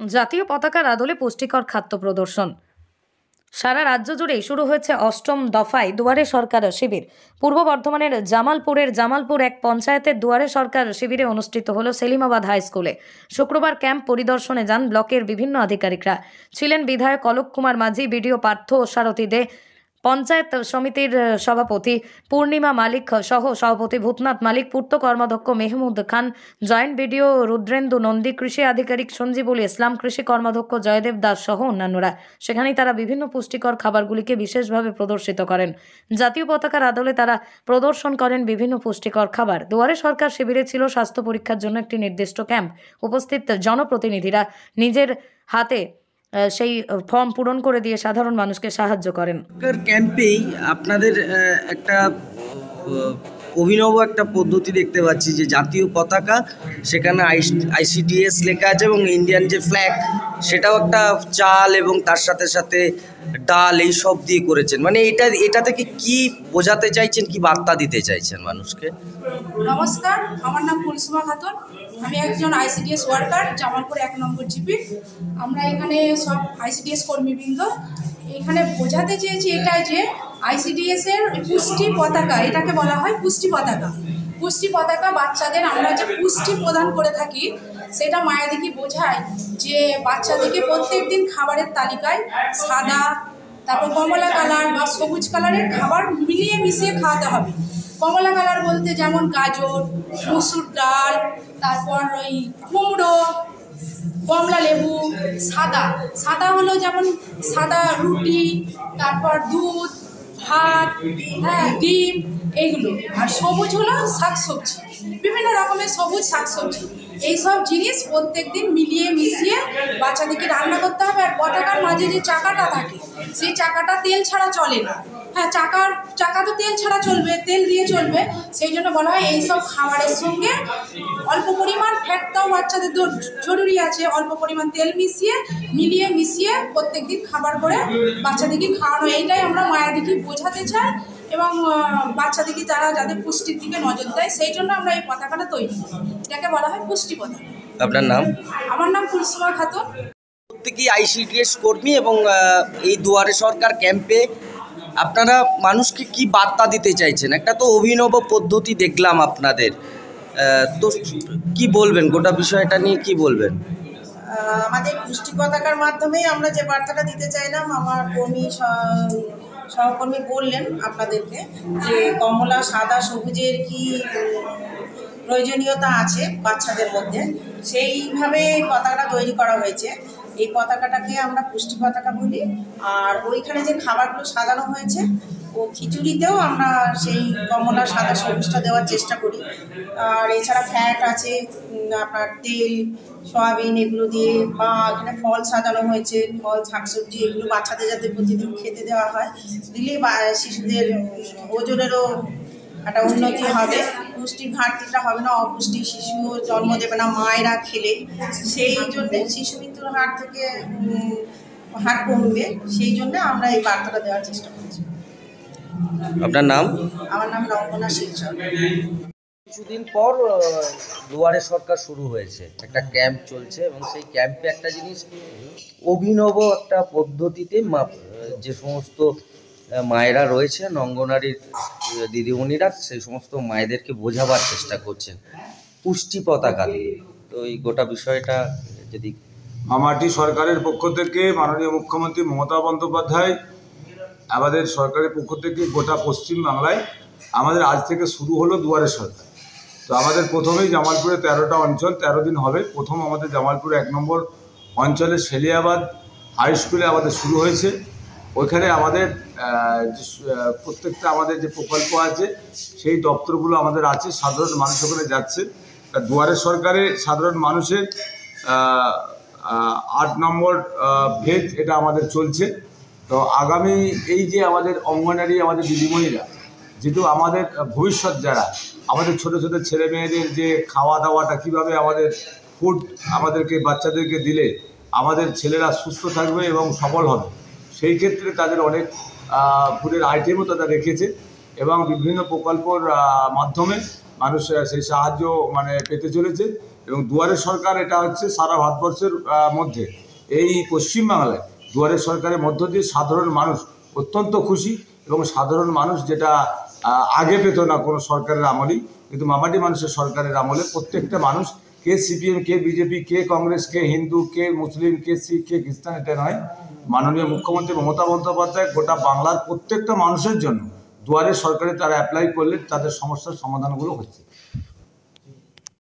জাতীয় পতাকার আদলে পুষ্টিকর খাদ্য প্রদর্শন। সারা রাজ্য জুড়েই শুরু হয়েছে অষ্টম দফায় দুয়ারে সরকার শিবির। পূর্ব বর্ধমানের জামালপুরের জামালপুর এক পঞ্চায়েতের দুয়ারে সরকার শিবিরে অনুষ্ঠিত হল সেলিমাবাদ হাই স্কুলে। শুক্রবার ক্যাম্প পরিদর্শনে যান ব্লকের বিভিন্ন আধিকারিকরা। ছিলেন বিধায়ক অলোক কুমার মাঝি, বিডিও পার্থ সারথী দে, পঞ্চায়েত সমিতির সভাপতি পূর্ণিমা মালিক সহ সভাপতি ভূতনাথ মালিক, পূর্ত কর্মাধ্যক্ষ মেহমুদ খান, জয়েন্ট বিডিও রুদ্রেন্দু নন্দী, কৃষি আধিকারিক সঞ্জীবুল ইসলাম, কৃষি কর্মাধ্যক্ষ জয়দেব দাস সহ অন্যান্যরা। সেখানেই তারা বিভিন্ন পুষ্টিকর খাবারগুলিকে বিশেষভাবে প্রদর্শিত করেন। জাতীয় পতাকার আদলে তারা প্রদর্শন করেন বিভিন্ন পুষ্টিকর খাবার। দুয়ারে সরকার শিবিরে ছিল স্বাস্থ্য পরীক্ষার জন্য একটি নির্দিষ্ট ক্যাম্প। উপস্থিত জনপ্রতিনিধিরা নিজের হাতে সেই ফর্ম পূরণ করে দিয়ে সাধারণ মানুষকে সাহায্য করেন। ক্যাম্পেই আপনাদের একটা অভিনব একটা পদ্ধতি দেখতে পাচ্ছি যে জাতীয় পতাকা, সেখানে আইসিডিএস লেখা আছে এবং ইন্ডিয়ান যে ফ্ল্যাগ সেটাও একটা চাল এবং তার সাথে সাথে ডাল এই সব দিয়ে করেছেন। মানে এটা থেকে কি বোঝাতে চাইছেন, কি বার্তা দিতে চাইছেন মানুষকে? নমস্কার, আমার নাম কুলসুমা খাতুন। আমি একজন আইসিডিএস ওয়ার্কার, জামালপুর 1 নম্বর জিপি। আমরা এখানে সব আইসিডিএস কর্মীবৃন্দ এখানে বোঝাতে চেয়েছি এটাই যে আইসিডিএস এর পুষ্টি পতাকা, এটাকে বলা হয় পুষ্টি পতাকা। পুষ্টি পতাকা বাচ্চাদের আমরা যে পুষ্টি প্রদান করে থাকি সেটা মায়েদিকে বোঝায় যে বাচ্চাদেরকে প্রত্যেক দিন খাবারের তালিকায় সাদা, তারপর কমলা কালার বা সবুজ কালারের খাবার মিলিয়ে মিশিয়ে খাওয়াতে হবে। কমলা কালার বলতে যেমন গাজর, মসুর ডাল, তারপর ওই কুমড়ো, কমলা লেবু। সাদা হলো যেমন সাদা রুটি, তারপর দুধ, ভাত, ডিম, এইগুলো। আর সবুজ হলো শাকসবজি, বিভিন্ন রকমের সবুজ শাকসবজি। এইসব জিনিস প্রত্যেক দিন মিলিয়ে মিশিয়ে বাচ্চাদেরকে রান্না করতে হবে। আর পতাকার মাঝে যে চাকাটা থাকে সেই চাকাটা তেল ছাড়া চলে না। চাকা তো তেল ছাড়া চলবে, তেল দিয়ে চলবে। সেই জন্য বলা হয় এইসব খাবারের সঙ্গে অল্প পরিমাণ ফ্যাটটাও বাচ্চাদের জরুরি আছে। অল্প পরিমাণ তেল মিলিয়ে মিশিয়ে প্রত্যেক দিন খাবার করে বাচ্চাদেরকে খাওয়ানো, এইটাই আমরা মায়েদেরকে বোঝাতে চাই এবং বাচ্চাদেরকে যাদের পুষ্টির দিকে নজর দেয় সেই জন্য আমরা এই পতাকাটা তৈরি করি। এটাকে বলা হয় পুষ্টি পতাকা। আপনার নাম? আমার নাম কুলসুমা খাতুন। প্রত্যেকেই আইসিডিএস কর্মী এবং এই দুয়ারে সরকার ক্যাম্পে আপনারা মানুষকে কি বার্তা দিতে চাইছেন? একটা তো অভিনব পদ্ধতি দেখলাম আপনাদের, তো কি বলবেন গোটা বিষয়টা নিয়ে, কি বলবেন? আমাদের পুষ্টি পতাকার মাধ্যমেই আমরা যে বার্তাটা দিতে চাইলাম, আমার সহকর্মী বললেন আপনাদেরকে যে কমলা, সাদা, সবুজের কি প্রয়োজনীয়তা আছে বাচ্চাদের মধ্যে, সেইভাবে পতাকাটা তৈরি করা হয়েছে। এই পতাকাটাকে আমরা পুষ্টি পতাকা বলি। আর ওইখানে যে খাবারগুলো সাজানো হয়েছে, ও খিচুড়িতেও আমরা সেই কমলা, সাদা, সবুজটা দেওয়ার চেষ্টা করি। আর এছাড়া ফ্যাট আছে, আপনার তেল, সয়াবিন, এগুলো দিয়ে, বা এখানে ফল সাজানো হয়েছে, ফল, শাকসবজি, এগুলো বাচ্চাদের যাতে প্রতিদিন খেতে দেওয়া হয়, দিলে শিশুদের ওজনেরও একটা উন্নতি হবে, পুষ্টির ঘাটতিটা হবে না, অপুষ্টি শিশুও জন্ম দেবে না মায়েরা খেলে। সেই জন্যে শিশু মৃত্যুর হার থেকে হার কমবে, সেই জন্য আমরা এই বার্তাটা দেওয়ার চেষ্টা করছি। আপনার নাম? আমার নাম রঙ্গনা শিলচর। কিছুদিন পর দুয়ারে সরকার শুরু হয়েছে, একটা ক্যাম্প চলছে এবং সেই ক্যাম্পে একটা জিনিস অভিনব একটা পদ্ধতিতে যে সমস্ত মায়েরা রয়েছেন, অঙ্গনারীর দিদিমণিরা, সেই সমস্ত মায়েদেরকে বোঝাবার চেষ্টা করছেন পুষ্টি পতাকা দিয়ে। তো এই গোটা বিষয়টা যদি মামাটি সরকারের পক্ষ থেকে মাননীয় মুখ্যমন্ত্রী মমতা বন্দ্যোপাধ্যায়, আমাদের সরকারের পক্ষ থেকে গোটা পশ্চিমবাংলায় আমাদের আজ থেকে শুরু হলো দুয়ারে সরকার। তো আমাদের প্রথমেই জামালপুরে 13টা অঞ্চল, 13 দিন হবে। প্রথম আমাদের জামালপুর 1 নম্বর অঞ্চলের সেলিয়াবাদ হাই স্কুলে আমাদের শুরু হয়েছে। ওইখানে আমাদের প্রত্যেকটা আমাদের যে প্রকল্প আছে সেই দপ্তরগুলো আমাদের আছে, সাধারণ মানুষ ওখানে যাচ্ছে। দুয়ারে সরকারে সাধারণ মানুষের 8 নম্বর ফেজ এটা আমাদের চলছে। তো আগামী এই যে আমাদের অঙ্গনারী, আমাদের দিদিমণিরা, যেহেতু আমাদের ভবিষ্যৎ, যারা আমাদের ছোট ছোট ছেলে মেয়েদের যে খাওয়া দাওয়াটা কীভাবে আমাদের ফুড আমাদেরকে বাচ্চাদেরকে দিলে আমাদের ছেলেরা সুস্থ থাকবে এবং সবল হবে, সেই ক্ষেত্রে তাদের অনেক ফুডের আইটেমও তারা রেখেছে এবং বিভিন্ন প্রকল্পর মাধ্যমে মানুষ সেই সাহায্য পেতে চলেছে। এবং দুয়ারে সরকার এটা হচ্ছে সারা ভারতবর্ষের মধ্যে এই পশ্চিমবাংলায় দুয়ারে সরকারের মধ্য দিয়ে সাধারণ মানুষ অত্যন্ত খুশি এবং সাধারণ মানুষ যেটা আগে পেত না কোনো সরকারের আমলেই, কিন্তু মামাটি মানুষের সরকারের আমলে প্রত্যেকটা মানুষ, কে সিপিএম, কে বিজেপি, কে কংগ্রেস, কে হিন্দু, কে মুসলিম, কে শিখ, কে খ্রিস্টান, এটা নয়, মাননীয় মুখ্যমন্ত্রী মমতা বন্দ্যোপাধ্যায় গোটা বাংলার প্রত্যেকটা মানুষের জন্য দুয়ারে সরকারে তারা অ্যাপ্লাই করলে তাদের সমস্যার সমাধানগুলো হচ্ছে।